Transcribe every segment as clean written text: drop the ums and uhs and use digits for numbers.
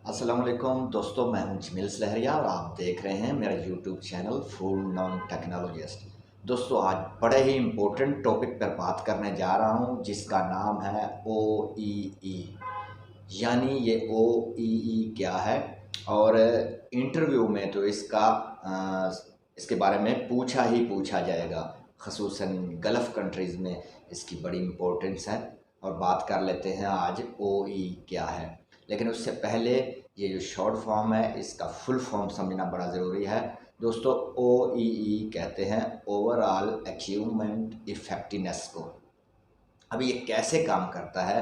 अस्सलाम वालेकुम दोस्तों, मैं हूं जमील सहरिया और आप देख रहे हैं मेरा YouTube channel full non technologist. दोस्तों, आज बड़े ही इम्पोर्टेंट टॉपिक पर बात करने जा रहा हूं जिसका नाम है ओ ई ई। यानी ये ओ ई ई क्या है, और इंटरव्यू में तो इसके बारे में पूछा ही पूछा जाएगा। ख़ुसूसन गल्फ़ कंट्रीज़ में इसकी बड़ी इम्पोर्टेंस है। और बात कर लेते हैं आज ओ ई क्या है। लेकिन उससे पहले ये जो शॉर्ट फॉर्म है इसका फुल फॉर्म समझना बड़ा ज़रूरी है। दोस्तों, ओ ई ई कहते हैं ओवरऑल अचीवमेंट इफ़ेक्टिवनेस को। अभी ये कैसे काम करता है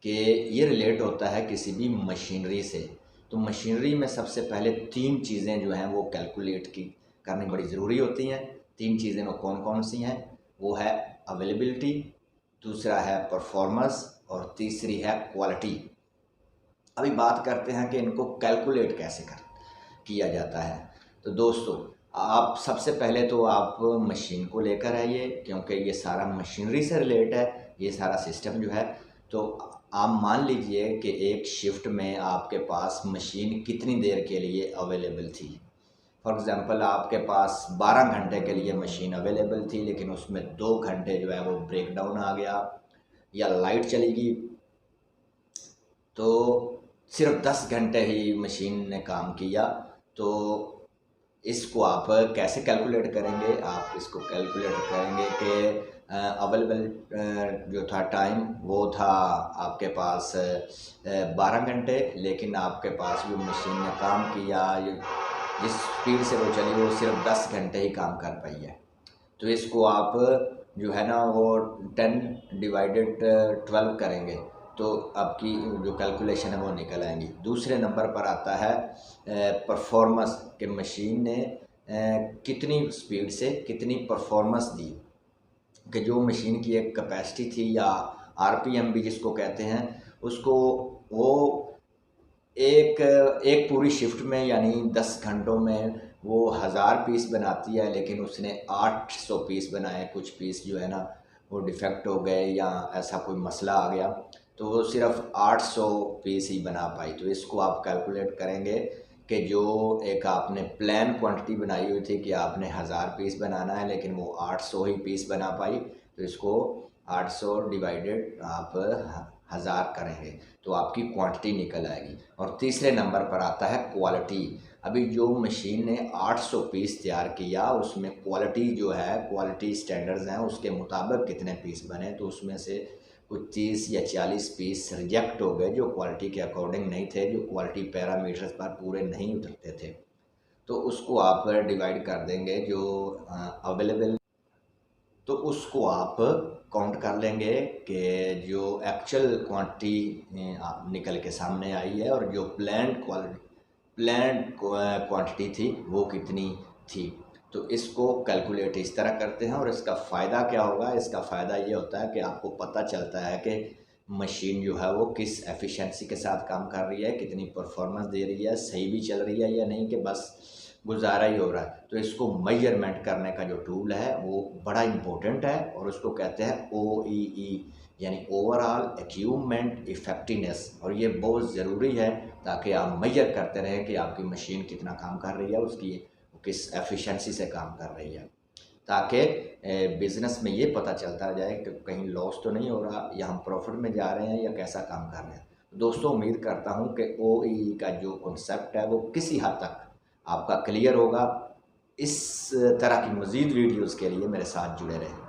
कि ये रिलेट होता है किसी भी मशीनरी से। तो मशीनरी में सबसे पहले तीन चीज़ें जो हैं वो कैलकुलेट की करनी बड़ी ज़रूरी होती हैं। तीन चीज़ें वो कौन कौन सी हैं? वो है अवेलेबिलिटी, दूसरा है परफॉर्मेंस और तीसरी है क्वालिटी। अभी बात करते हैं कि इनको कैलकुलेट कैसे किया जाता है। तो दोस्तों, आप सबसे पहले तो आप मशीन को लेकर आइए, क्योंकि ये सारा मशीनरी से रिलेट है ये सारा सिस्टम जो है। तो आप मान लीजिए कि एक शिफ्ट में आपके पास मशीन कितनी देर के लिए अवेलेबल थी। फॉर एग्ज़ाम्पल, आपके पास 12 घंटे के लिए मशीन अवेलेबल थी, लेकिन उसमें 2 घंटे जो है वो ब्रेक डाउन आ गया या लाइट चली गई, तो सिर्फ 10 घंटे ही मशीन ने काम किया। तो इसको आप कैसे कैलकुलेट करेंगे? आप इसको कैलकुलेट करेंगे कि अवेलेबल जो था टाइम वो था आपके पास 12 घंटे, लेकिन आपके पास जो मशीन ने काम किया, जिस स्पीड से वो चली, वो सिर्फ 10 घंटे ही काम कर पाई है। तो इसको आप जो है ना वो 10/12 करेंगे तो आपकी जो कैलकुलेशन है वो निकल आएंगी। दूसरे नंबर पर आता है परफॉर्मेंस, कि मशीन ने कितनी स्पीड से कितनी परफॉर्मेंस दी। कि जो मशीन की एक कैपेसिटी थी या आरपीएम भी जिसको कहते हैं, उसको वो एक एक पूरी शिफ्ट में यानी 10 घंटों में वो 1000 पीस बनाती है, लेकिन उसने 800 पीस बनाए। कुछ पीस जो है ना वो डिफेक्ट हो गए या ऐसा कोई मसला आ गया, तो वो सिर्फ 800 पीस ही बना पाई। तो इसको आप कैलकुलेट करेंगे कि जो एक आपने प्लान क्वांटिटी बनाई हुई थी कि आपने 1000 पीस बनाना है, लेकिन वो 800 ही पीस बना पाई। तो इसको 800 डिवाइडेड आप 1000 करेंगे तो आपकी क्वांटिटी निकल आएगी। और तीसरे नंबर पर आता है क्वालिटी। अभी जो मशीन ने 800 पीस तैयार किया, उसमें क्वालिटी जो है, क्वालिटी स्टैंडर्ड्स हैं उसके मुताबिक कितने पीस बने, तो उसमें से कुछ 30 या 40 पीस रिजेक्ट हो गए जो क्वालिटी के अकॉर्डिंग नहीं थे, जो क्वालिटी पैरामीटर्स पर पूरे नहीं उतरते थे। तो उसको आप डिवाइड कर देंगे जो अवेलेबल, तो उसको आप काउंट कर लेंगे कि जो एक्चुअल क्वांटिटी निकल के सामने आई है और जो प्लान्ड क्वांटिटी थी वो कितनी थी। तो इसको कैलकुलेट इस तरह करते हैं। और इसका फ़ायदा क्या होगा? इसका फ़ायदा ये होता है कि आपको पता चलता है कि मशीन जो है वो किस एफिशिएंसी के साथ काम कर रही है, कितनी परफॉर्मेंस दे रही है, सही भी चल रही है या नहीं, कि बस गुजारा ही हो रहा है। तो इसको मेजरमेंट करने का जो टूल है वो बड़ा इम्पोर्टेंट है, और उसको कहते हैं ओ ई ई, यानी ओवरऑल अचीवमेंट इफ़ेक्टिवनेस। और ये बहुत ज़रूरी है ताकि आप मेजर करते रहें कि आपकी मशीन कितना काम कर रही है, उसकी किस एफिशिएंसी से काम कर रही है, ताकि बिज़नेस में ये पता चलता जाए कि कहीं लॉस तो नहीं हो रहा या हम प्रॉफिट में जा रहे हैं या कैसा काम कर रहे हैं। दोस्तों, उम्मीद करता हूँ कि ओ ई ई का जो कॉन्सेप्ट है वो किसी हद तक आपका क्लियर होगा। इस तरह की मज़ीद वीडियोज़ के लिए मेरे साथ जुड़े रहें।